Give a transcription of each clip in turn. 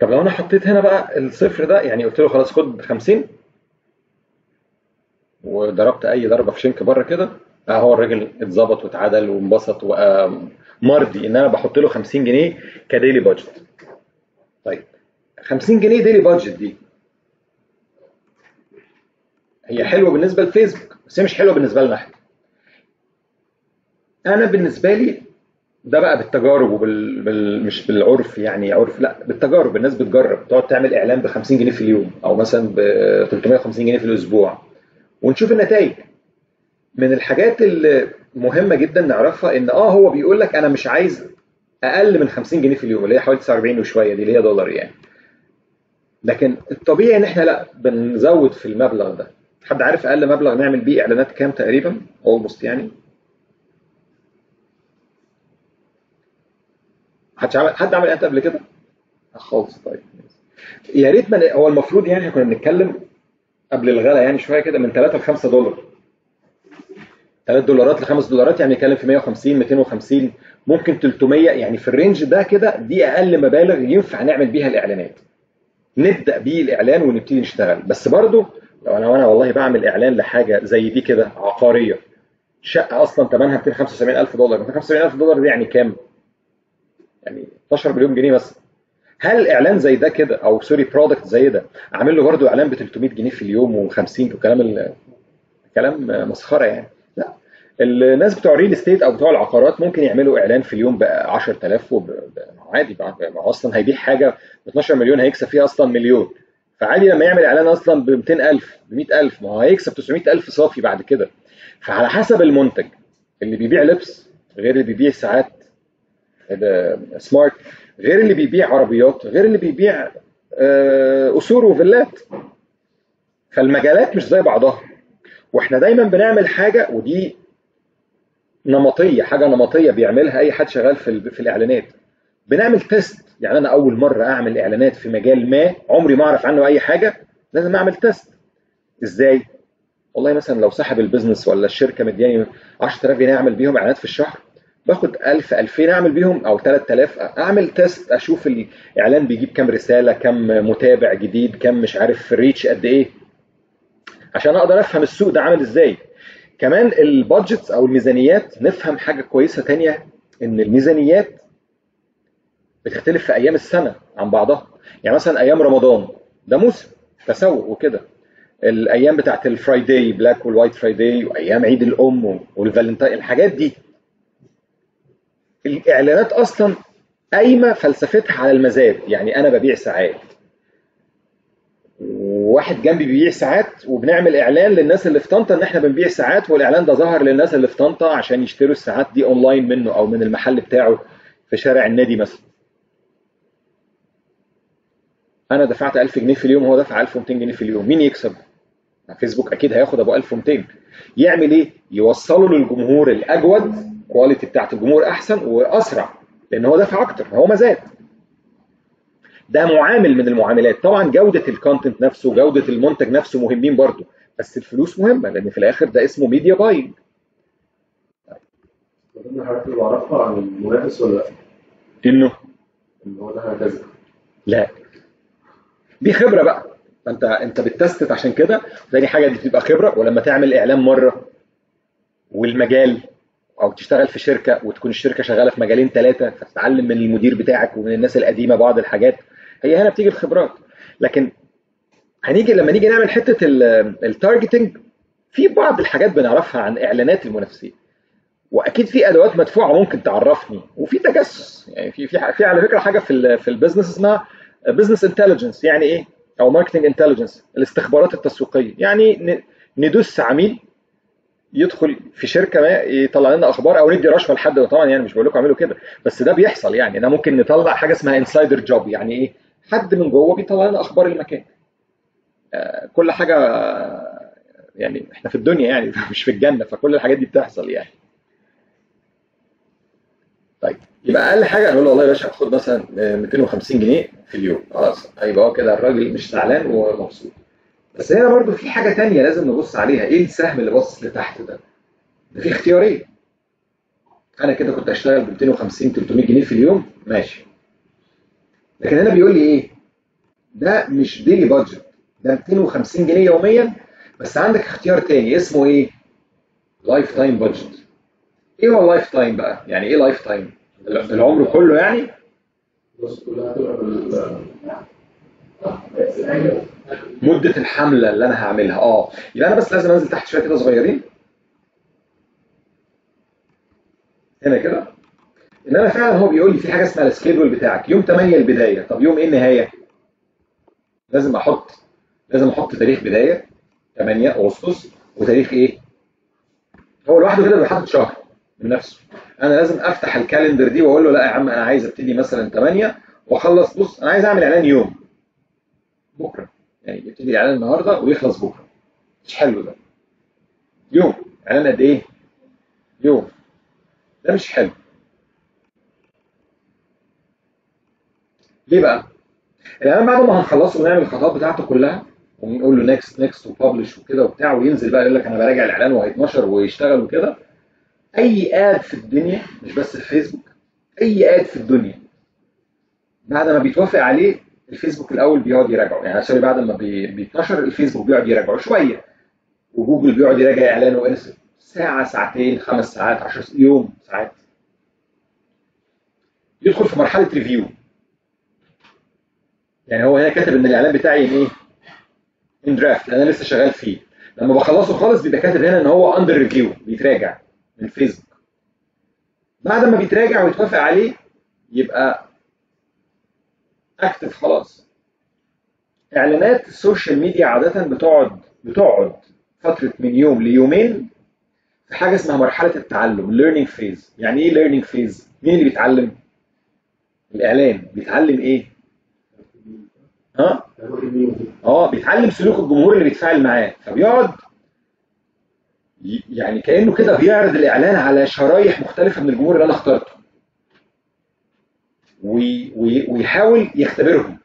طب لو انا حطيت هنا بقى الصفر ده، يعني قلت له خلاص خد 50 وضربت اي ضربه في شنك بره كده، هو الراجل اتظبط واتعدل وانبسط وبقى مرضي ان انا بحط له 50 جنيه كديلي بادجت. طيب 50 جنيه ديلي بادجت دي هي حلوه بالنسبه لفيسبوك، بس هي مش حلوه بالنسبه لنا احنا. انا بالنسبه لي ده بقى بالتجارب مش بالعرف، يعني عرف لا، بالتجارب. الناس بتجرب تقعد تعمل اعلان ب 50 جنيه في اليوم او مثلا ب 350 جنيه في الاسبوع ونشوف النتائج. من الحاجات اللي مهمه جدا نعرفها ان هو بيقول لك انا مش عايز اقل من 50 جنيه في اليوم، اللي هي حوالي 49 وشويه دي، اللي هي دولار يعني. لكن الطبيعي ان احنا لا بنزود في المبلغ ده. حد عارف اقل مبلغ نعمل بيه اعلانات كام تقريبا؟ اولموست يعني. حد عمل اعلانات قبل كده؟ خالص. طيب يا ريت. ما هو المفروض يعني احنا كنا بنتكلم قبل الغلا يعني شويه كده من 3 ل 5 دولار. 3 دولارات ل 5 دولارات يعني نتكلم في 150 250 ممكن 300، يعني في الرينج ده كده. دي اقل مبالغ ينفع نعمل بيها الاعلانات. نبدا بيه الاعلان ونبتدي نشتغل. بس برضو لو انا والله بعمل اعلان لحاجه زي دي كده عقاريه، شقه اصلا ثمنها 275,000 دولار. 275,000 دولار دي يعني كام؟ يعني 12 مليون جنيه مثلا. هل اعلان زي ده كده او سوري برودكت زي ده عامل له برضه اعلان ب 300 جنيه في اليوم و50 وكلام كلام مسخره يعني؟ لا. الناس بتوع الريل استيت او بتوع العقارات ممكن يعملوا اعلان في اليوم ب 10,000 عادي بقى. ما هو اصلا هيبيع حاجه ب 12 مليون هيكسب فيها اصلا مليون. فعادي لما يعمل اعلان اصلا ب 200,000 ب 100,000 ما هو هيكسب 900,000 صافي بعد كده. فعلى حسب المنتج. اللي بيبيع لبس غير اللي بيبيع ساعات سمارت، غير اللي بيبيع عربيات، غير اللي بيبيع قصور وفيلات. فالمجالات مش زي بعضها. واحنا دايما بنعمل حاجه ودي نمطيه، حاجه نمطيه بيعملها اي حد شغال في الاعلانات. بنعمل تيست. يعني انا اول مره اعمل اعلانات في مجال ما عمري ما اعرف عنه اي حاجه، لازم اعمل تيست. ازاي؟ والله مثلا لو صاحب البيزنس ولا الشركه مدياني 10,000 جنيه اعمل بيهم اعلانات في الشهر، باخد 1000 2000 اعمل بيهم او 3000 اعمل تيست اشوف الاعلان بيجيب كام رساله، كام متابع جديد، كام مش عارف ريتش قد ايه، عشان اقدر افهم السوق ده عامل ازاي. كمان البادجتس او الميزانيات نفهم حاجه كويسه تانية، ان الميزانيات بتختلف في ايام السنه عن بعضها. يعني مثلا ايام رمضان ده موسم تسوق وكده. الايام بتاعت الفرايداي بلاك والوايت فرايداي وايام عيد الام والفالنتاين، الحاجات دي الاعلانات اصلا قايمه فلسفتها على المزاد. يعني انا ببيع ساعات وواحد جنبي بيبيع ساعات وبنعمل اعلان للناس اللي في طنطا ان احنا بنبيع ساعات، والاعلان ده ظهر للناس اللي في طنطا عشان يشتروا الساعات دي اونلاين منه او من المحل بتاعه في شارع النادي مثلا. انا دفعت 1000 جنيه في اليوم، هو دفع 1200 جنيه في اليوم، مين يكسب؟ فيسبوك اكيد هياخد ابو 1200. يعمل ايه؟ يوصله للجمهور الاجود، كواليتي بتاعت الجمهور احسن واسرع، لان هو دفع اكتر، هو مزاد. ده معامل من المعاملات. طبعا جوده الكونتنت نفسه وجوده المنتج نفسه مهمين برضو، بس الفلوس مهمه لان في الاخر ده اسمه ميديا باينج. من ضمن الحاجات اللي بعرفها عن المنافس ولا لا انه ان هو ده هكذا. لا، دي خبره بقى. فانت بتستت عشان كده. تاني حاجه دي بتبقى خبره. ولما تعمل اعلان مره والمجال، او تشتغل في شركه وتكون الشركه شغاله في مجالين ثلاثه، فتتعلم من المدير بتاعك ومن الناس القديمه بعض الحاجات، هي هنا بتيجي الخبرات. لكن لما نيجي نعمل حته التارجتنج، في بعض الحاجات بنعرفها عن اعلانات المنافسين. واكيد في ادوات مدفوعه ممكن تعرفني، وفي تجسس. يعني في على فكره حاجه في البيزنس اسمها بزنس انتليجنس. يعني ايه؟ او ماركتنج انتليجنس، الاستخبارات التسويقيه. يعني ندوس عميل يدخل في شركه ما يطلع لنا اخبار، او ندي رشوه لحد. طبعا يعني مش بقول لكم اعملوا كده، بس ده بيحصل. يعني انا ممكن نطلع حاجه اسمها انسايدر جوب. يعني ايه؟ حد من جوه بيطلع لنا اخبار المكان. كل حاجه يعني احنا في الدنيا يعني مش في الجنه، فكل الحاجات دي بتحصل يعني. طيب يبقى اقل حاجه نقول له والله يا باشا خد مثلا 250 جنيه في اليوم، خلاص هيبقى هو كده الراجل مش زعلان ومبسوط. بس هنا برضو في حاجه تانية لازم نبص عليها. ايه السهم اللي باصص لتحت ده؟ ده في اختياريه. انا كده كنت اشتغل ب 250 300 جنيه في اليوم ماشي. لكن هنا بيقول لي ايه؟ ده مش ديلي بادجت، ده 250 جنيه يوميا. بس عندك اختيار تاني اسمه ايه؟ لايف تايم بادجت. ايه هو اللايف تايم بقى؟ يعني ايه لايف تايم؟ العمر كله يعني. الناس كلها هتبقى مدة الحملة اللي انا هعملها يبقى انا بس لازم انزل تحت شوية كده صغيرين هنا كده، ان انا فعلا هو بيقول لي في حاجة اسمها السكيدول بتاعك، يوم 8 البداية. طب يوم ايه النهاية؟ لازم احط تاريخ بداية 8 اغسطس، وتاريخ ايه؟ هو لوحده كده بيحط شهر من نفسه. انا لازم افتح الكالندر دي واقول له لا يا عم انا عايز ابتدي مثلا 8 واخلص. بص انا عايز اعمل اعلان يوم بكره، يعني يبتدي اعلان النهارده ويخلص بكره. مش حلو ده. يوم اعلان قد ايه؟ يوم. ده مش حلو. ليه بقى؟ الاعلان بعد ما هنخلصه ونعمل الخطوات بتاعته كلها ونقول له نيكست نيكست وببلش وكده وبتاع، وينزل بقى يقول لك انا براجع الاعلان وهيتنشر ويشتغل وكده. اي اد في الدنيا مش بس الفيسبوك، اي اد في الدنيا بعد ما بيتوافق عليه الفيسبوك الاول بيقعد يراجعه، يعني سوري بعد ما بيتنشر الفيسبوك بيقعد يراجعه شويه، وجوجل بيقعد يراجع اعلانه انسى ساعه ساعتين 5 ساعات 10 يوم ساعات. يدخل في مرحله ريفيو. يعني هو هنا كاتب ان الاعلان بتاعي ايه؟ ان درافت، انا لسه شغال فيه. لما بخلصه خالص بيبقى كاتب هنا ان هو اندر ريفيو، بيتراجع من الفيسبوك. بعد ما بيتراجع ويتوافق عليه يبقى اكتف خلاص. اعلانات السوشيال ميديا عاده بتقعد فتره من يوم ليومين في حاجه اسمها مرحله التعلم، learning phase. يعني ايه learning phase؟ مين اللي بيتعلم؟ الاعلان بيتعلم ايه؟ ها؟ بيتعلم سلوك الجمهور اللي بيتفاعل معاه، فبيقعد يعني كانه كده بيعرض الاعلان على شرايح مختلفه من الجمهور اللي انا اخترته، ويحاول يختبرهم.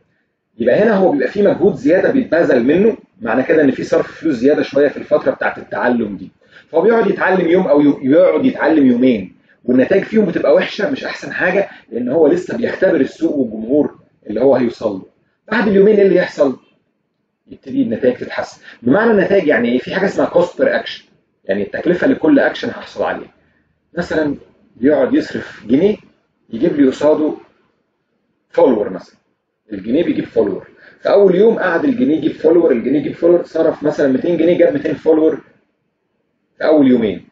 يبقى هنا هو بيبقى فيه مجهود زياده بيتبذل منه، معنى كده ان في صرف فلوس زياده شويه في الفتره بتاعت التعلم دي. فهو بيقعد يتعلم يوم او يقعد يتعلم يومين، والنتائج فيهم بتبقى وحشه مش احسن حاجه، لان هو لسه بيختبر السوق والجمهور اللي هو هيوصل له. بعد اليومين ايه اللي يحصل؟ يبتدي النتائج تتحسن. بمعنى النتائج يعني ايه؟ في حاجه اسمها كوست بير اكشن، يعني التكلفه لكل اكشن هحصل عليه. مثلا بيقعد يصرف جنيه يجيب لي قصاده فولور مثلا، الجنيه بيجيب فولور. في اول يوم قعد الجنيه يجيب فولور، الجنيه يجيب فولور، صرف مثلا 200 جنيه جاب 200 فولور في اول يومين.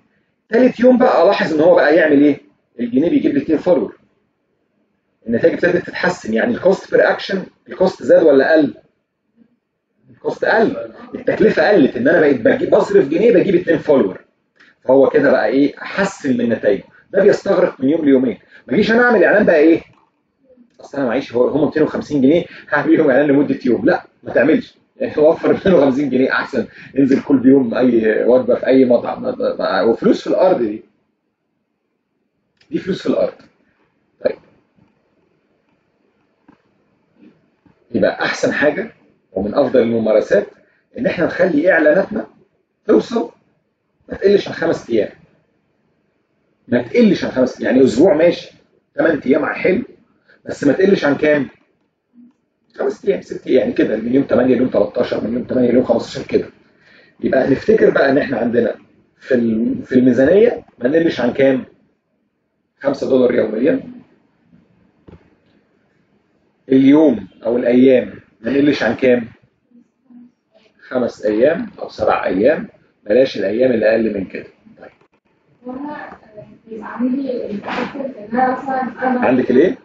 ثالث يوم بقى الاحظ ان هو بقى يعمل ايه؟ الجنيه بيجيب لي 200 فولور. النتائج ابتدت تتحسن، يعني الكوست بير اكشن، الكوست زاد ولا قل؟ الكوست قل، التكلفه قلت، ان انا بقيت بصرف جنيه بجيب 2 فولور. فهو كده بقى ايه؟ احسن من نتائجه. ده بيستغرق من يوم ليومين. ما اجيش انا اعمل اعلان بقى ايه؟ اصل انا معيش هم 250 جنيه هعمل لهم اعلان لمده يوم. لا ما تعملش، يعني وفر 250 جنيه احسن. انزل كل يوم اي وجبه في اي مطعم، وفلوس في الارض دي فلوس في الارض. طيب يبقى احسن حاجه ومن افضل الممارسات ان احنا نخلي اعلاناتنا توصل ما تقلش عن 5 ايام. ما تقلش عن 5، يعني اسبوع ماشي، 8 ايام حلو، بس ما تقلش عن كام؟ 5 ايام 6 ايام، يعني كده من يوم 8 ليوم 13، من يوم 8 ليوم 15 كده. يبقى نفتكر بقى ان احنا عندنا في الميزانيه ما نقلش عن كام؟ $5 يوميا. اليوم او الايام ما نقلش عن كام؟ 5 ايام او 7 ايام. بلاش الايام اللي اقل من كده. طيب وانا يبقى عندي الفكر ان انا مثلا عندك الايه؟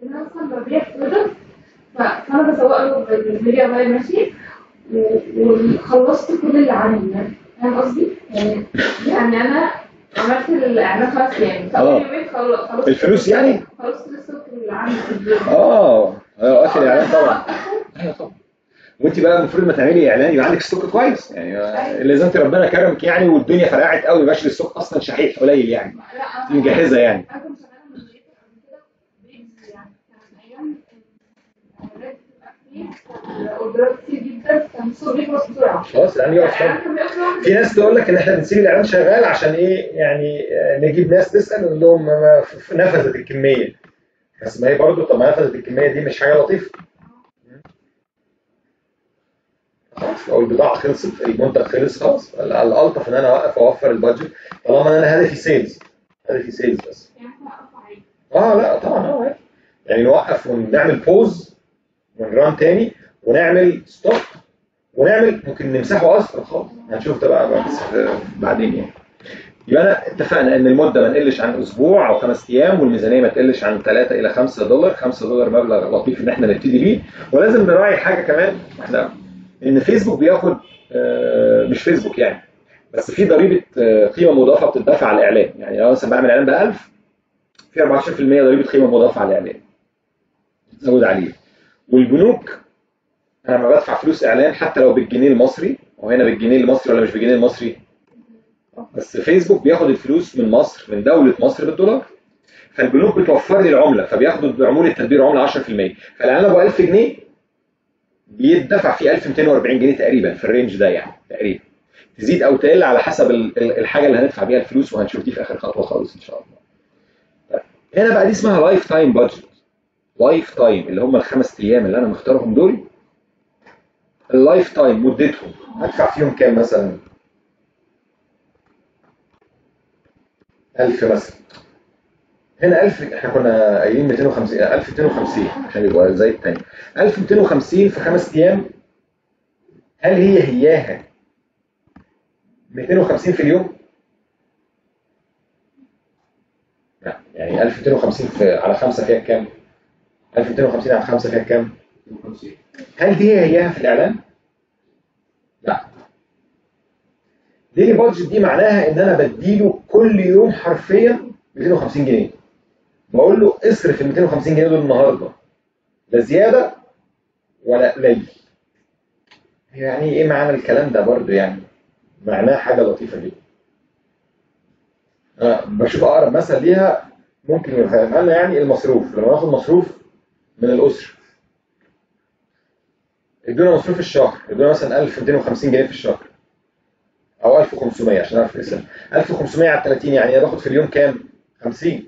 ان انا مثلا ببيع برودكت، فانا بسوق له بالميديا باي ماشي، وخلصت كل اللي عندي. فاهم قصدي؟ يعني انا عملت الاعلان خلاص، يعني في اول يومين خلصت الفلوس، يعني خلصت الستوك اللي عندي في البيت. اكل الاعلان طبعا. ايوه طبعا. وانت بقى المفروض ما تعملي اعلان يبقى عندك ستوك كويس، يعني لازم انت ربنا كرمك يعني والدنيا فرقعت قوي ماشي الستوك اصلا شحيح قليل، يعني مجهزه يعني. انا كنت شغاله من البيت قبل كده بيجز، يعني كانت ايام الاعلانات بتبقى كتير، اوردرات كتير جدا، كان السوق بيخلص بسرعه. خلاص يعني يقف. في ناس تقول لك ان احنا بنسيب الاعلان شغال عشان ايه؟ يعني نجيب ناس تسال نقول لهم نفذت الكميه. بس ما هي برضه، طب ما نفذت الكميه دي مش حاجه لطيفه. خلاص لو البضاعه خلصت المنتج خلص خلاص الالطف ان انا اوفر البادجت طالما انا هدفي سيلز. هدفي سيلز بس. يعني احنا نقف عادي. لا طبعا عادي. يعني نوقف ونعمل بوز ونران تاني ونعمل ستوب ونعمل ممكن نمسحه اصلا خالص. هنشوف ده بقى بس بعدين يعني. يبقى انا اتفقنا ان المده ما نقلش عن اسبوع او 5 ايام والميزانيه ما تقلش عن 3 الى 5 دولار. 5 دولار مبلغ لطيف ان احنا نبتدي بيه. ولازم نراعي حاجه كمان احنا ان فيسبوك بياخد مش فيسبوك يعني بس في ضريبه قيمه مضافه بتدفع على الاعلان. يعني لو مثلا بعمل اعلان ب 1000 في 14% ضريبه قيمه مضافه على الاعلان زود عليه. والبنوك انا لما بدفع فلوس اعلان حتى لو بالجنيه المصري وهنا بالجنيه المصري ولا مش بالجنيه المصري بس فيسبوك بياخد الفلوس من مصر من دولة مصر بالدولار. فالبنوك بتوفر لي العملة فبياخدوا بعمولة تدبير عملة 10%. فالإعلان أبو 1000 جنيه بيدفع فيه 1240 جنيه تقريبا في الرينج ده يعني تقريبا. تزيد أو تقل على حسب الحاجة اللي هندفع بيها الفلوس وهنشوف دي في آخر خطوة خالص إن شاء الله. طيب. هنا بقى دي اسمها لايف تايم بادجت. لايف تايم اللي هم ال5 أيام اللي أنا مختارهم دول اللايف تايم مدتهم هدفع فيهم كام مثلا؟ 1000 مثلا. هنا 1000 احنا كنا قايلين 250 1250 عشان يبقى زي الثاني. 1250 في 5 ايام هل هياها 250 في اليوم؟ لا يعني 1250 على 5 فيها كام؟ 1250 على 5 فيها كام؟ 52. هل دي هياها في الاعلان؟ لا. ديلي بادجت دي معناها ان انا بديله كل يوم حرفيا 250 جنيه. بقول له اصرف ال 250 جنيه دول النهارده لا زياده ولا قليل. يعني ايه معنى الكلام ده برضو يعني معناه حاجه لطيفه جدا. انا بشوف اقرب مثل ليها ممكن يبقى لنا يعني المصروف. لما ناخد مصروف من الاسره ادونا مصروف الشهر ادونا مثلا 1250 جنيه في الشهر او 1500 عشان اعرف الاسم. 1500 على 30 يعني انا باخد في اليوم كام؟ 50.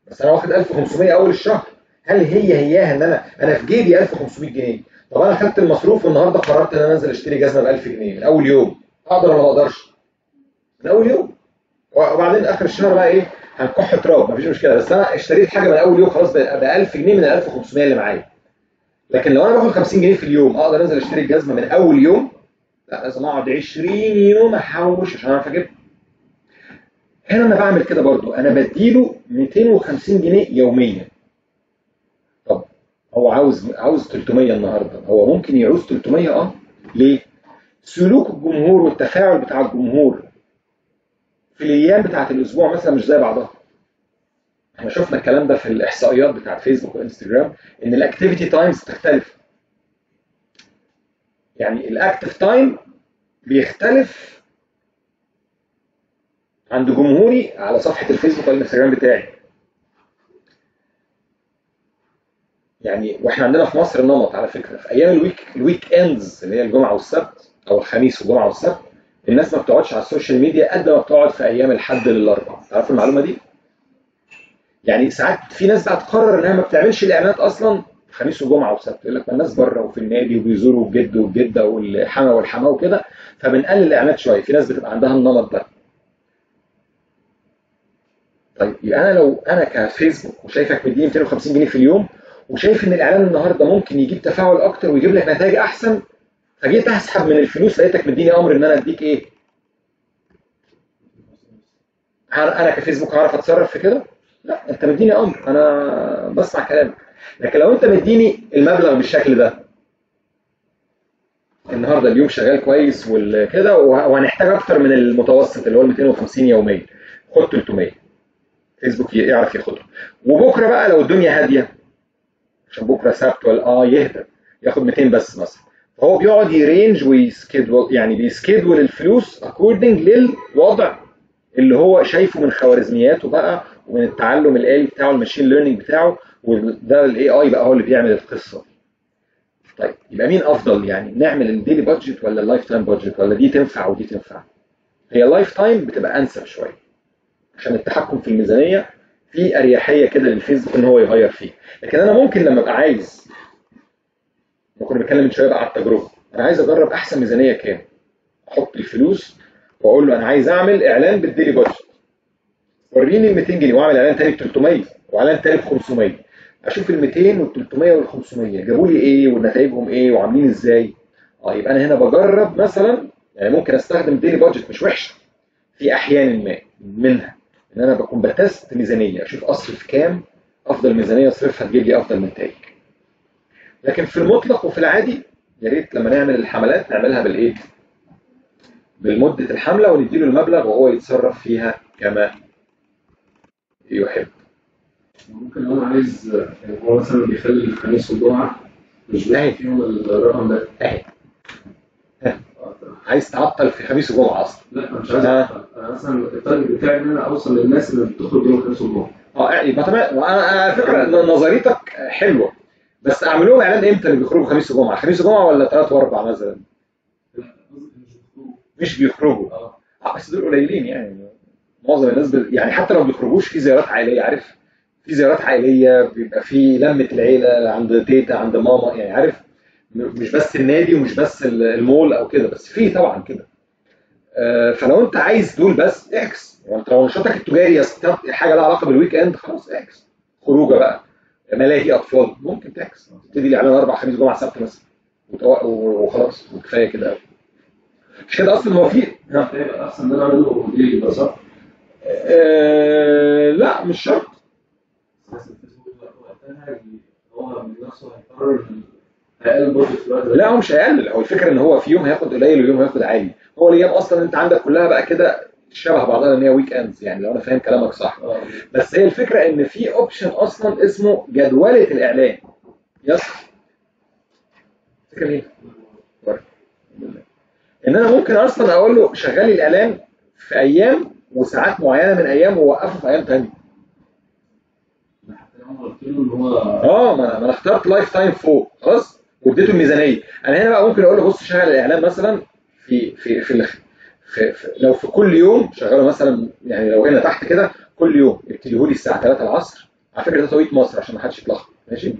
بس انا واخد 1500 اول الشهر. هل هياها ان انا في جيبي 1500 جنيه. طب انا خدت المصروف والنهارده قررت ان انا انزل اشتري جزمه ب 1000 جنيه من اول يوم اقدر ولا ما اقدرش؟ من اول يوم. وبعدين اخر الشهر بقى ايه هنكح تراب مفيش مشكله. بس انا اشتريت حاجه من اول يوم خلاص ب 1000 جنيه من ال 1500 اللي معايا. لكن لو انا باخد 50 جنيه في اليوم اقدر انزل اشتري الجزمه من اول يوم؟ لا لازم اقعد 20 يوم احوش عشان اعرف اجيبها. هنا انا بعمل كده برضو انا بديله 250 جنيه يوميا. طب هو عاوز 300 النهارده. هو ممكن يعوز 300 ليه؟ سلوك الجمهور والتفاعل بتاع الجمهور في الايام بتاعت الاسبوع مثلا مش زي بعضها. احنا شفنا الكلام ده في الاحصائيات بتاعت فيسبوك وانستجرام ان الاكتيفيتي تايمز تختلف. يعني الاكتيف تايم بيختلف عند جمهوري على صفحه الفيسبوك والانستجرام بتاعي. يعني واحنا عندنا في مصر نمط على فكره في ايام الويك اندز اللي هي الجمعه والسبت او الخميس والجمعه والسبت الناس ما بتقعدش على السوشيال ميديا قد ما بتقعد في ايام الحد للاربعاء. تعرفوا المعلومه دي؟ يعني ساعات في ناس بقى تقرر انها ما بتعملش الاعلانات اصلا خميس وجمعه وسبت. يقول لك ما الناس بره وفي النادي وبيزوروا الجد والجده والحما والحماه وكده فبنقلل الاعلانات شويه. في ناس بتبقى عندها النمط ده. طيب يبقى انا لو انا كفيسبوك وشايفك مديني 250 جنيه في اليوم وشايف ان الاعلان النهارده ممكن يجيب تفاعل اكتر ويجيب لك نتائج احسن فجيت اسحب من الفلوس لقيتك مديني امر ان انا اديك ايه؟ انا كفيسبوك هعرف اتصرف في كده؟ لا انت مديني امر انا بسمع كلامك. لكن لو انت مديني المبلغ بالشكل ده النهارده اليوم شغال كويس وكده وهنحتاج اكتر من المتوسط اللي هو 250 يوميا خد 300 فيسبوك يعرف ياخدهم. وبكره بقى لو الدنيا هاديه عشان بكره سبت ولا يهدى ياخد 200 بس مثلا. فهو بيقعد يرينج ويسكيدول يعني بيسكيدول الفلوس اكوردنج للوضع اللي هو شايفه من خوارزمياته بقى ومن التعلم الآلي بتاعه الماشين ليرنينج بتاعه وده الاي اي بقى هو اللي بيعمل القصه. طيب يبقى مين افضل يعني نعمل الديلي بادجت ولا اللايف تايم بادجت ولا دي تنفع ودي تنفع؟ هي اللايف تايم بتبقى انسب شويه عشان التحكم في الميزانيه في اريحيه كده للفيسبوك ان هو يغير فيه. لكن انا ممكن لما ابقى عايز ممكن نتكلم شويه بقى على التجربه. انا عايز اجرب احسن ميزانيه كام، احط الفلوس واقول له انا عايز اعمل اعلان بالديلي بادجت، وريني ال 200 جنيه واعمل اعلان تاني ب 300 واعلان تاني ب 500، اشوف ال 200 وال 300 وال 500 جابوا لي ايه ونتائجهم ايه وعاملين ازاي. يبقى انا هنا بجرب مثلا، يعني ممكن استخدم ديلي بادجت مش وحشه في احيان ما منها، ان انا بكون بتست ميزانيه اشوف اصرف كام، افضل ميزانيه اصرفها تجيب لي افضل نتائج. لكن في المطلق وفي العادي يا ريت لما نعمل الحملات نعملها بالايه؟ بالمده الحمله ونديله المبلغ وهو يتصرف فيها كما يحب. ممكن لو انا عايز، يعني هو مثلا بيخلي الخميس والجمعه مش بيلاقي فيهم الرقم ده. اهي عايز تعطل في خميس وجمعه اصلا؟ لا انا مش عايز اعطل، انا مثلا التارجت بتاعي ان انا اوصل للناس اللي بتخرج يوم الخميس والجمعه. يبقى تمام. انا على فكره نظريتك حلوه، بس اعمل لهم اعلان امتى اللي بيخرجوا خميس وجمعه؟ خميس وجمعه ولا 3 و4 مثلا؟ مش بيخرجوا. بس دول قليلين يعني، معظم الناس يعني حتى لو ما بيخرجوش في زيارات عائليه، عارف، في زيارات عائليه بيبقى في لمه العيله عند تيتا عند ماما، يعني عارف، مش بس النادي ومش بس المول او كده، بس في طبعا كده. فلو انت عايز دول بس اعكس، يعني انت لو نشاطك التجاري حاجه لها علاقه بالويك اند خلاص اعكس، خروجه بقى ملاهي اطفال ممكن تعكس، تبتدي الاعلان 4 خميس جمعه سبت مثلا وخلاص وكفايه كده. مش كده اصلا هو في هيبقى احسن ان انا اعمله ديلي بقى صح؟ لا مش شرط. بس الفيسبوك وقتها هو من نفسه هيقرر هيقلل بادجت في الوقت ده. لا هو مش هيقلل، هو الفكره ان هو في يوم هياخد قليل ويوم هياخد عالي، هو الايام اصلا انت عندك كلها بقى كده شبه بعضها ان هي ويك اندز، يعني لو انا فاهم كلامك صح. بس هي الفكره ان في اوبشن اصلا اسمه جدوله الاعلان. يس فكره ايه؟ ان انا ممكن اصلا اقول له شغل لي الاعلان في ايام وساعات معينه من ايام ووقفه في ايام ثانيه. حتى لو قلت له ان هو ما انا اخترت لايف تايم فوق خلاص واديته الميزانيه. انا هنا بقى ممكن اقول له بص شغل الاعلان مثلا في لو في كل يوم شغاله مثلا، يعني لو هنا تحت كده كل يوم ابتديه لي الساعه 3 العصر، على فكره ده توقيت مصر عشان ما حدش يتلخبط ماشي،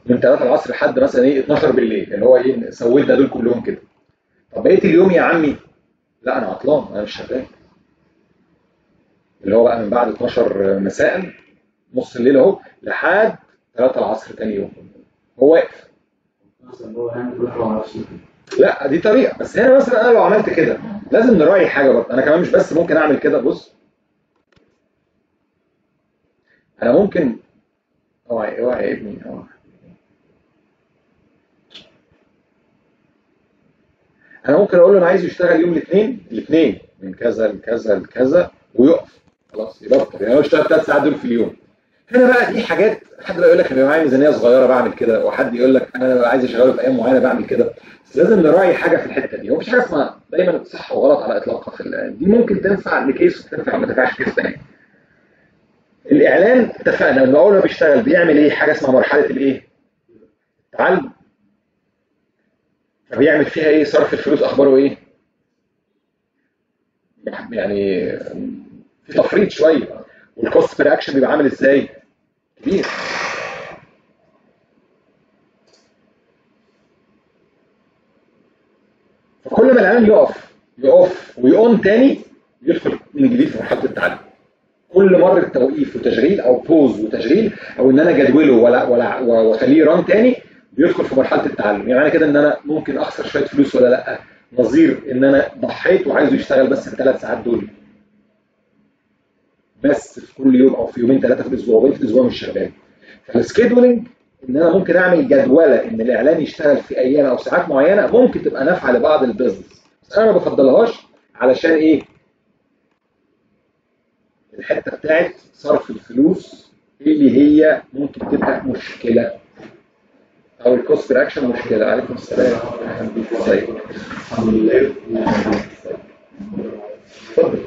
من 3 العصر لحد مثلا ايه 12 بالليل، اللي هو ايه سوينا دول كلهم كده. طب بقيه اليوم يا عمي لا انا عطلان انا مش شغال، اللي هو بقى من بعد 12 مساء نص الليل اهو لحد 3 العصر تاني يوم هو واقف. مثلا هو هيعمل كل حاجه مع نفسه. لا دي طريقه، بس هنا مثلا انا لو عملت كده لازم نراعي حاجه برضه، انا كمان مش بس ممكن اعمل كده. بص انا ممكن اوعى يا ابني انا ممكن اقول له انا عايز يشتغل يوم الاثنين من كذا لكذا لكذا ويقف خلاص يبطل، يعني هو يشتغل 3 ساعات دول في اليوم. هنا بقى دي حاجات حد يقول لك انا معايا ميزانيه صغيره بعمل كده، وحد يقول لك انا عايز اشغله في ايام معينه بعمل كده، بس لازم نراعي حاجه في الحته دي. هو مفيش حاجه اسمها دايما صح وغلط على اطلاقها، دي ممكن تنفع لكيس وتنفع ما تنفعش كيس ثاني. الاعلان اتفقنا انه اول ما بيشتغل بيعمل ايه؟ حاجه اسمها مرحله الايه؟ التعلم. فبيعمل فيها ايه؟ صرف الفلوس اخباره ايه؟ يعني في تفريط شويه، والكوست بير اكشن بيبقى عامل ازاي؟ كبير. فكل ما الاعلان يقف ويقوم تاني يدخل من جديد في مرحله التعلم. كل مره توقيف وتشغيل او بوز وتشغيل او ان انا جدوله ولا واخليه ران تاني بيدخل في مرحله التعلم. يعني معنى كده ان انا ممكن اخسر شويه فلوس ولا لا، نظير ان انا ضحيت وعايزه يشتغل بس ال3 ساعات دول بس في كل يوم او في يومين 3 في الاسبوع وبقيت الاسبوع مش شغال. فالسكيدولينج ان انا ممكن اعمل جدوله ان الاعلان يشتغل في ايام او ساعات معينه ممكن تبقى نافعه لبعض البيزنس، بس انا ما بفضلهاش علشان ايه؟ الحته بتاعت صرف الفلوس اللي هي ممكن تبقى مشكله او الكوست رياكشن مشكله. عليكم السلام. طيب الحمد لله. اتفضل.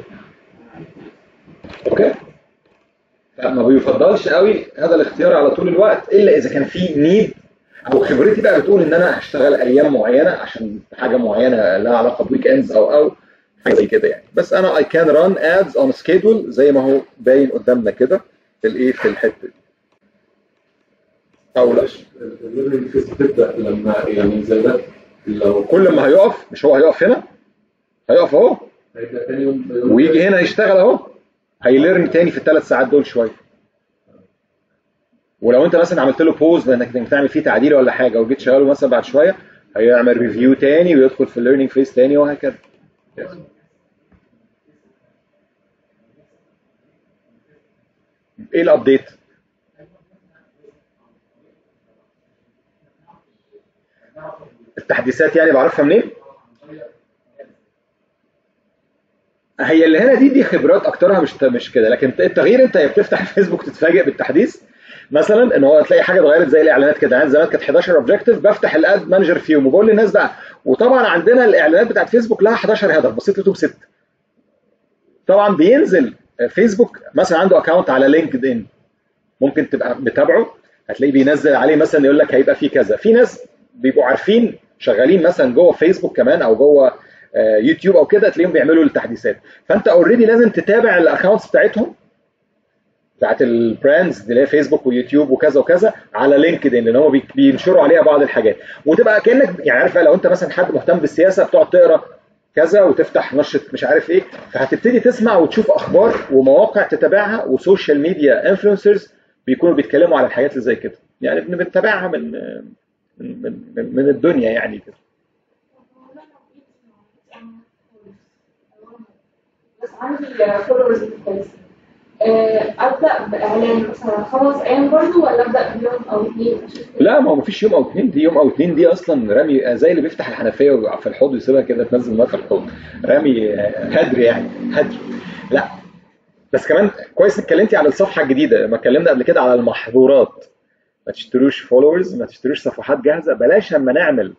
اوكي. ما بيفضلش قوي هذا الاختيار على طول الوقت الا اذا كان في نيد او خبرتي بقى بتقول ان انا هشتغل ايام معينه عشان حاجه معينه لها علاقه بويك اندز او حاجه زي كده يعني. بس انا I can run ads on schedule زي ما هو باين قدامنا كده في الايه في الحته دي. او لا الفيسبوك تبدا لما يعني زي ده لو كل ما هيقف، مش هو هيقف هنا، هيقف اهو هيبقى تاني يوم ويجي هنا يشتغل اهو، هيليرن تاني في ال3 ساعات دول شويه. ولو انت مثلا عملت له بوز لانك تعمل فيه تعديل ولا حاجه وجيت شغاله مثلا بعد شويه، هيعمل ريفيو تاني ويدخل في الليرنينج فيس تاني وهكذا. ايه الابديت؟ التحديثات يعني بعرفها منين؟ هي اللي هنا دي خبرات اكترها، مش كده. لكن التغيير انت بتفتح الفيسبوك تتفاجئ بالتحديث مثلا ان هو تلاقي حاجه اتغيرت زي الاعلانات كده. يعني زمان كانت 11 اوبجكتيف، بفتح الاد مانجر فيهم وبقول للناس بقى، وطبعا عندنا الاعلانات بتاعت فيسبوك لها 11 هدف، بصيت لقيتهم 6. طبعا بينزل فيسبوك مثلا عنده اكونت على لينكد ان، ممكن تبقى متابعه، هتلاقيه بينزل عليه مثلا يقول لك هيبقى فيه كذا. في ناس بيبقوا عارفين شغالين مثلا جوه فيسبوك كمان او جوه يوتيوب او كده، تلاقيهم بيعملوا التحديثات. فانت اوريدي لازم تتابع الاكونتس بتاعتهم، بتاعت البراندز اللي هي فيسبوك ويوتيوب وكذا وكذا على لينكد ان، لان هم بينشروا عليها بعض الحاجات. وتبقى كانك يعني عارف، لو انت مثلا حد مهتم بالسياسه بتقعد تقرا كذا وتفتح نشره مش عارف ايه، فهتبتدي تسمع وتشوف اخبار ومواقع تتابعها وسوشيال ميديا انفلونسرز بيكونوا بيتكلموا على الحاجات اللي زي كده. يعني بنتابعها من الدنيا يعني كده. بس عندي فولورز كويسين، ابدا باعلان مثلا 5 ايام برضه، ولا ابدا بيوم او 2؟ لا، ما هو مفيش يوم او 2. دي يوم او 2 دي اصلا رمي، زي اللي بيفتح الحنفيه ويقع في الحوض يسيبها كده تنزل ميه في الحوض، رمي هدر يعني، هدر. لا بس كمان كويس اتكلمتي على الصفحه الجديده. لما اتكلمنا قبل كده على المحظورات، ما تشتروش فولورز، ما تشتروش صفحات جاهزه. بلاش لما نعمل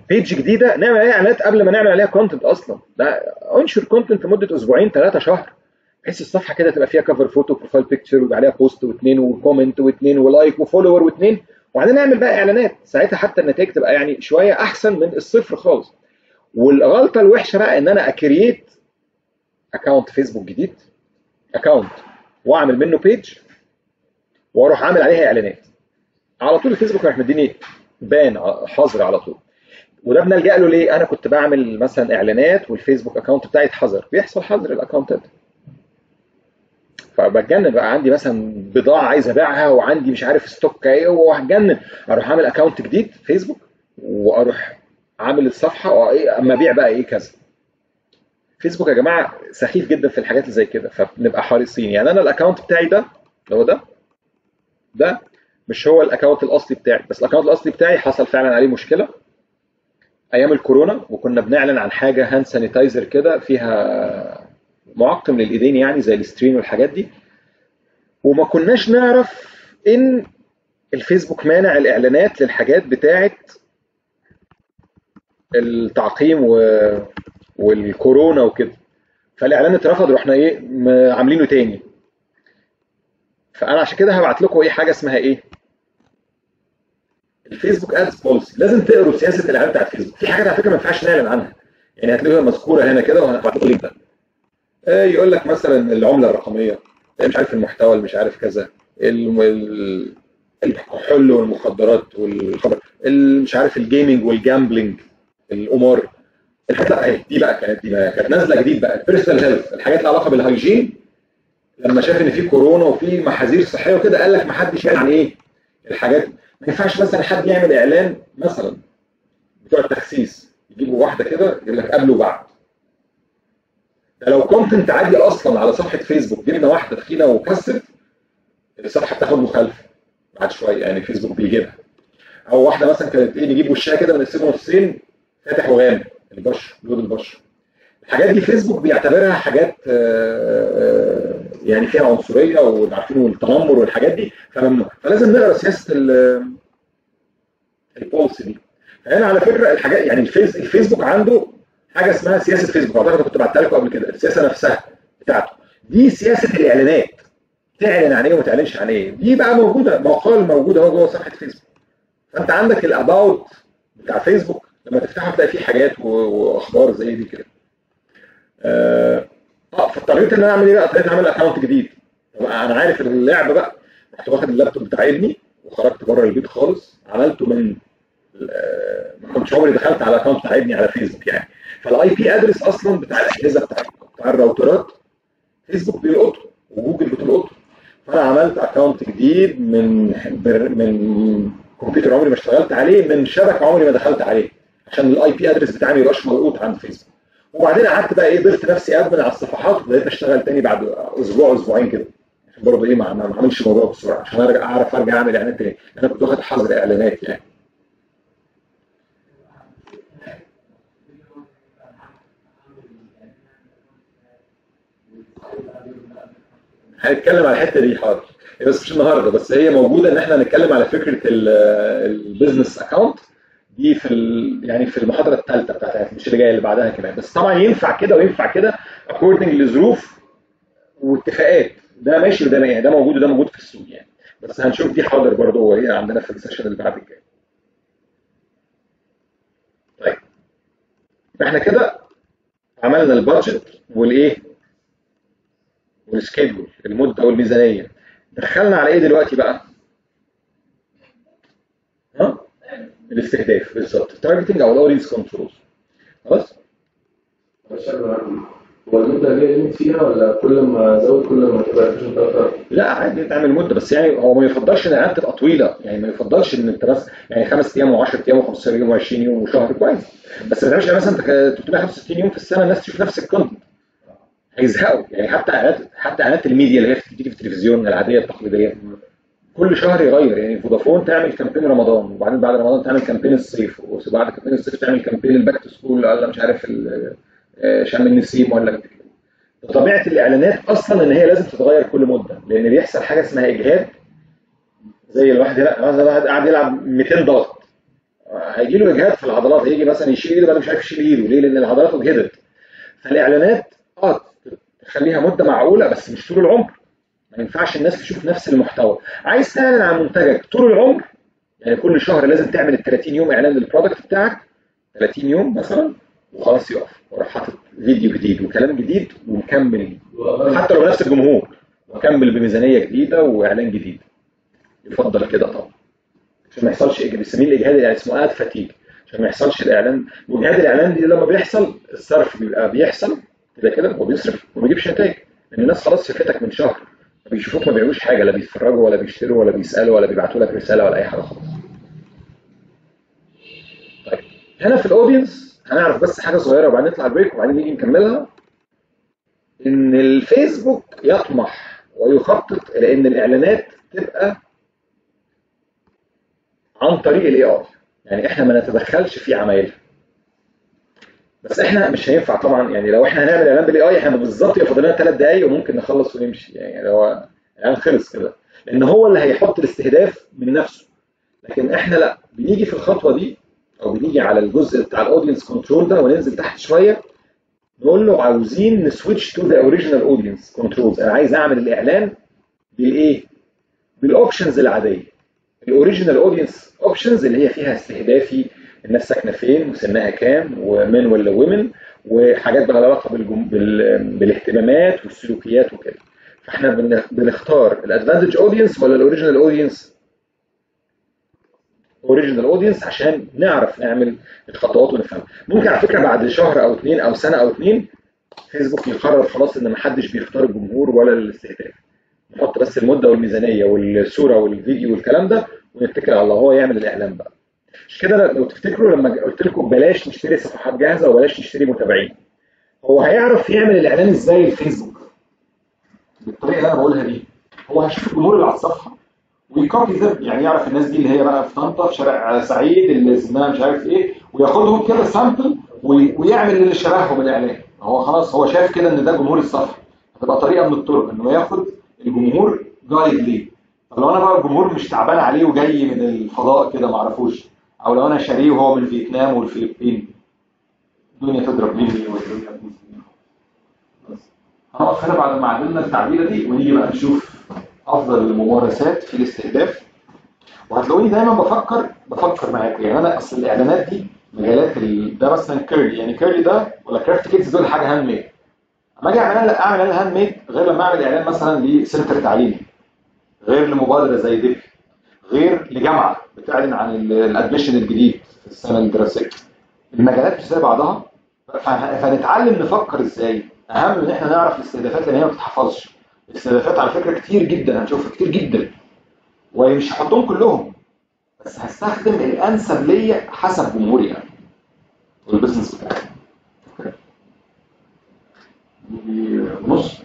بيج جديده نعمل عليها اعلانات قبل ما نعمل عليها كونتنت اصلا. لا، انشر كونتنت لمده اسبوعين 3 شهر، بحيث الصفحه كده تبقى فيها كفر فوتو بروفايل بيكتشر ويبقى عليها بوست واثنين وكومنت واثنين ولايك وفولور واثنين، وبعدين نعمل بقى اعلانات. ساعتها حتى النتائج تبقى يعني شويه احسن من الصفر خالص. والغلطه الوحشه بقى ان انا اكرييت اكونت فيسبوك جديد، اكونت واعمل منه بيج واروح عامل عليها اعلانات على طول. الفيسبوك راح مديني بان حظر على طول. وده بنلجأ له ليه؟ انا كنت بعمل مثلا اعلانات والفيسبوك اكونت بتاعي اتحظر، بيحصل حظر الاكونتات، فبتجنن بقى. عندي مثلا بضاعه عايز ابيعها وعندي مش عارف ستوك ايه وهتجنن، اروح اعمل اكونت جديد فيسبوك واروح عامل الصفحه وايه اما ابيع بقى ايه كذا. فيسبوك يا جماعه سخيف جدا في الحاجات اللي زي كده، فبنبقى حريصين. يعني انا الاكونت بتاعي ده هو ده مش هو الاكونت الاصلي بتاعي، بس الاكونت الاصلي بتاعي حصل فعلا عليه مشكله ايام الكورونا، وكنا بنعلن عن حاجه هاند سانيتايزر كده فيها معقم للايدين يعني زي السترين والحاجات دي، وما كناش نعرف ان الفيسبوك مانع الاعلانات للحاجات بتاعه التعقيم والكورونا وكده. فالاعلان اترفض، رحنا ايه عاملينه تاني. فانا عشان كده هبعت لكم ايه حاجه اسمها ايه الفيسبوك ادز بوليسي. لازم تقروا سياسه الاعلان بتاعت فيسبوك. في حاجات على فكره ما ينفعش نعلن عنها، يعني هتلاقيها مذكوره هنا كده وهبعت لكم اللينك ده. يقول لك مثلا العمله الرقميه، مش عارف المحتوى، مش عارف كذا، الكحول والمخدرات والخبر، مش عارف الجيمنج والجامبلينج، القمار، الحاجات اهي دي بقى كانت نازله جديد بقى. البيرسونال هيلث، الحاجات اللي علاقه بالهايجين، لما شاف ان في كورونا وفي محاذير صحيه وكده قال لك ما حدش يعلن عن ايه الحاجات. ما ينفعش مثلا حد يعمل اعلان مثلا بتوع التخسيس يجيبوا واحده كده يقول لك قبل وبعد. ده لو كونتنت عادي اصلا على صفحه فيسبوك، جبنا واحده تخينه وكست، الصفحه بتاخد مخالفه بعد شويه، يعني فيسبوك بيجيبها. او واحده مثلا كانت ايه نجيب وشها كده ونقسمه نصين فاتح وغامق، البشر لون البشر. الحاجات دي فيسبوك بيعتبرها حاجات يعني فيها عنصريه وعارفين والتنمر والحاجات دي، فممنوع. فلازم نقرا سياسه البوليسي دي. فهنا على فكره الحاجات يعني الفيسبوك عنده حاجه اسمها سياسه فيسبوك، اعتقد كنت بعتها لكم قبل كده. السياسه نفسها بتاعته دي سياسه الاعلانات، تعلن عن ايه وما تعلنش عن ايه. دي بقى موجوده، مقال موجود اهو جوه صفحه فيسبوك. فانت عندك الاباوت بتاع فيسبوك لما تفتحه تلاقي فيه حاجات واخبار زي دي كده. فاضطريت ان انا اعمل ايه بقى؟ اضطريت اعمل اكونت جديد. انا عارف اللعبه بقى، رحت واخد اللابتوب بتاع ابني وخرجت بره البيت خالص، عملته من ما كنتش عمري دخلت على اكونت بتاع ابني على فيسبوك يعني. فالاي بي ادرس اصلا بتاع الاجهزه بتاع الراوترات فيسبوك بيلقطه وجوجل بتلقطه. فانا عملت اكونت جديد من كمبيوتر عمري ما اشتغلت عليه، من شبكه عمري ما دخلت عليه، عشان الاي بي ادرس بتاعي ما يبقاش ملقوط عند فيسبوك. وبعدين قعدت بقى ايه، ضفت نفسي ادمن على الصفحات وبدات اشتغل تاني بعد اسبوع اسبوعين كده، عشان برضه ايه ما اعملش الموضوع بسرعه، عشان اعرف ارجع اعمل اعلانات تاني. انا كنت واخد حظر اعلانات يعني. هنتكلم على الحته دي حاضر، بس مش النهارده، بس هي موجوده ان احنا هنتكلم على فكره البيزنس اكونت دي في يعني في المحاضره الثالثه بتاعتها، مش اللي جايه اللي بعدها كمان. بس طبعا ينفع كده وينفع كده اكوردنج لظروف واتفاقات، ده ماشي وده يعني، ده موجود وده موجود في السوق يعني. بس هنشوف دي حاضر برضه هو ايه عندنا في السيشن اللي بعد الجاي. طيب احنا كده عملنا البادجت والايه والسكيدول، المده والميزانيه. دخلنا على ايه دلوقتي بقى؟ ها؟ الاستهداف بالظبط، التارجتنج او الاودينس كنترول. خلاص؟ هو المدة ليه ليميت فيها ولا كل ما ازود كل ما تبقى efficient اكتر؟ لا عادي تعمل مده، بس يعني هو ما يفضلش ان الاعلانات تبقى طويله، يعني ما يفضلش ان انت بس يعني 5 ايام و10 ايام و15 يوم و20 يوم وشهر كويس، بس ما تعملش يعني مثلا 365 يوم في السنه الناس تشوف نفس الكونتنت، هيزهقوا يعني. حتى اعلانات الميديا اللي هي بتيجي في التلفزيون العاديه التقليديه كل شهر يغير، يعني فودافون تعمل كامبين رمضان، وبعدين بعد رمضان تعمل كامبين الصيف، وبعد كامبين الصيف تعمل كامبين الباك تو سكول، ولا مش عارف شم النسيم ولا كده. طبيعه الاعلانات اصلا ان هي لازم تتغير كل مده، لان بيحصل حاجه اسمها اجهاد. زي الواحد واحد قاعد يلعب 200 ضغط، هيجي له اجهاد في العضلات، هيجي مثلا يشيل ايده بعد مش عارف يشيل ايده ليه؟ لان العضلات اجهدت. فالاعلانات تخليها مده معقوله بس مش طول العمر. ما ينفعش الناس تشوف نفس المحتوى. عايز تعلن عن منتجك طول العمر، يعني كل شهر لازم تعمل ال 30 يوم اعلان للبرودكت بتاعك، 30 يوم مثلا وخلاص يقف، وراح حاطط فيديو جديد وكلام جديد ومكمل حتى لو بنفس الجمهور، وكمل بميزانيه جديده واعلان جديد. يفضل كده طبعا عشان ما يحصلش بنسميه الاجهاد، يعني اسمه اد فاتيج، عشان ما يحصلش الاعلان. واجهاد الاعلان دي لما بيحصل الصرف بيبقى بيحصل كده كده وبيصرف وما بيجيبش نتائج، لان الناس خلاص شافتك من شهر، بيشوفوك ما بيعملوش حاجه، لا بيتفرجوا ولا بيشتروا ولا بيسالوا ولا بيبعتوا لك رساله ولا اي حاجه خالص. طيب هنا في الاودينس هنعرف بس حاجه صغيره وبعدين نطلع البريك وبعدين نيجي نكملها. ان الفيسبوك يطمح ويخطط الى ان الاعلانات تبقى عن طريق الاي اي، يعني احنا ما نتدخلش في عمايلها. بس احنا مش هينفع طبعا، يعني لو احنا هنعمل اعلان بالاي اي احنا بالظبط ياخد لنا 3 دقايق وممكن نخلص ونمشي، يعني لو الاعلان خلص كده، لان هو اللي هيحط الاستهداف من نفسه. لكن احنا لا، بنيجي في الخطوه دي او بنيجي على الجزء بتاع الاودينس كنترول ده وننزل تحت شويه، نقول له عاوزين نسويتش تو ذا اوريجينال اودينس كنترولز. انا عايز اعمل الاعلان بالايه؟ بالاوبشنز العاديه، الاوريجينال اودينس اوبشنز اللي هي فيها استهدافي، الناس ساكنه فين وسنها كام ومن ولا ومن، وحاجات بقى لها علاقه بالاهتمامات والسلوكيات وكده. فاحنا بنختار الادفانتج اودينس ولا الاوريجينال اودينس؟ اوريجينال اودينس عشان نعرف نعمل الخطوات ونفهمها. ممكن على فكره بعد شهر او 2 او سنه او 2 فيسبوك يقرر خلاص ان ما حدش بيختار الجمهور ولا الاستهداف، نحط بس المده والميزانيه والصوره والفيديو والكلام ده ونتكل على الله هو يعمل الاعلان بقى. مش كده؟ لو تفتكروا لما قلت لكم بلاش نشتري صفحات جاهزه وبلاش نشتري متابعين، هو هيعرف يعمل الاعلان ازاي الفيسبوك؟ بالطريقه اللي انا بقولها دي. هو هيشوف الجمهور اللي على الصفحه ويكوبي ده، يعني يعرف الناس دي اللي هي بقى في طنطا في شارع سعيد اللي اسمها مش عارف ايه، وياخدهم كده سامبل ويعمل اللي شبههم الاعلان. هو خلاص هو شايف كده ان ده جمهور الصفحه، هتبقى طريقه من الطرق انه ياخد الجمهور جايد ليه. طب لو انا بقى الجمهور مش تعبان عليه وجاي من الفضاء كده ما اعرفوش، او لو انا شاريه وهو من فيتنام والفلبين، الدنيا تضرب مني والدنيا تبوظ مني. بس هنقف هنا بعد ما عدلنا التعبيره دي ونيجي بقى نشوف افضل الممارسات في الاستهداف. وهتلاقوني دايما بفكر معاكم، يعني انا اصل الاعلانات دي مجالات ده مثلا كيرلي، يعني كيرلي ده ولا كرافت كيدز دول حاجه هاند ميد. اما اجي اعمل انا هاند ميد غير لما اعمل اعلان مثلا لسنتر تعليمي، غير لمبادره زي دي، غير لجامعه بتعلن عن الادميشن الجديد في السنه الدراسيه. المجالات مش زي بعضها، فنتعلم نفكر ازاي. اهم من احنا نعرف الاستهدافات لان هي ما بتتحفظش. الاستهدافات على فكره كتير جدا، هنشوفها كتير جدا، ومش هحطهم كلهم، بس هستخدم الانسب ليا حسب جمهوري يعني والبزنس بتاعي. نص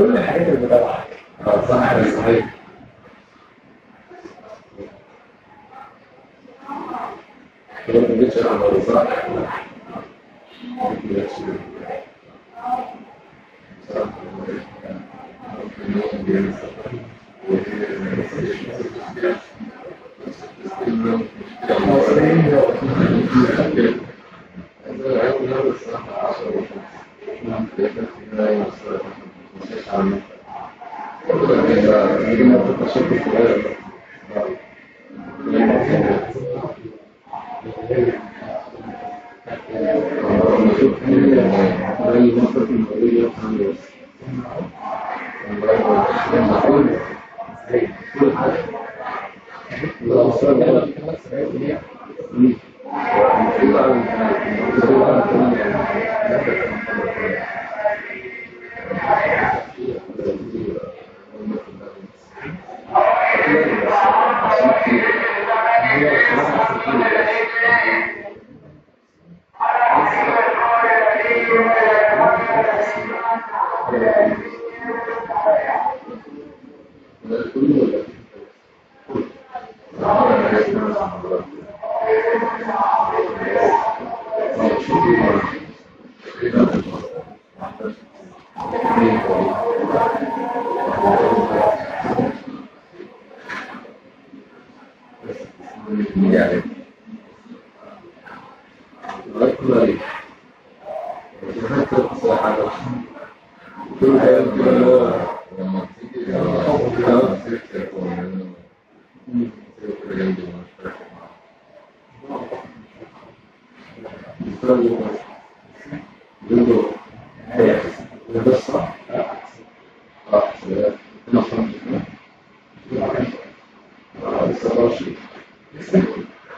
كل الحاجات اللي بتابعها صحيح. كده ما جيتش انا على صح. Thank you. يعني لما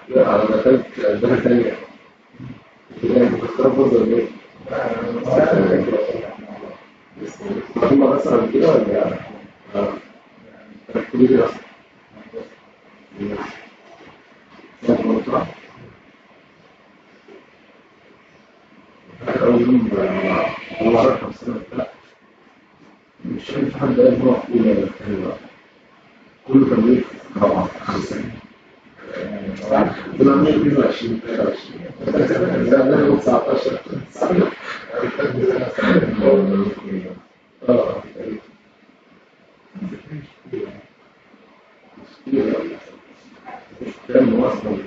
لا أنا دخلت البلد الثانية بختار برضه هم مثلا كده ولا كل أصلا أول يوم الله رحمه السنة لا مش شايف حد قال هو أولى كله كان بيقف طبعا 50 كنا 22 لا لا 19 كان مواصل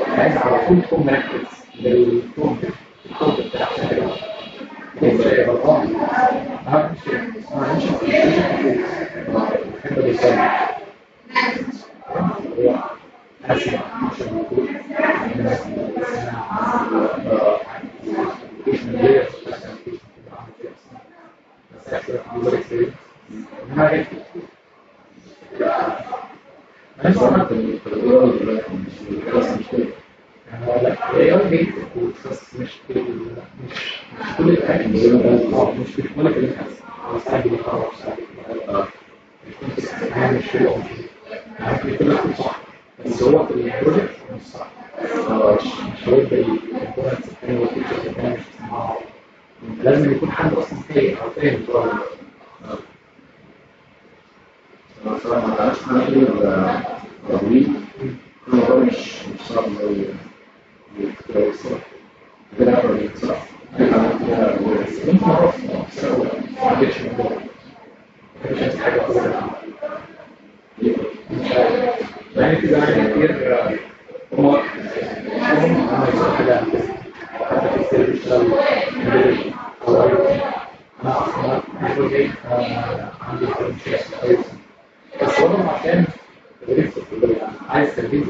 عايز على طول تكون مركز للتوم بتاع بس مش كل الأكل مش في كل الأكل ساعات بيخرج ساعات مش في ممكن كل الأكل صح بس هو في البروجكت مش صح مش هو زي الكومنتس الثانية والفيتشرز الثانية مش بتسمعها لازم يكون حد أصلا فاهم أو فاهم البروجكت أنا صراحة ما تعرفش حاجة كده تطويل الموضوع مش صعب أوي كده صح انت معروف ما عندكش موضوع مش حاجه كده يعني كده كتير هم حاجه حتى في السيرفيس انا اصلا عندي ترانسفير بس والله عشان عايز تركيز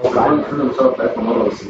طبعا انا مصاب بتاعتها مره بس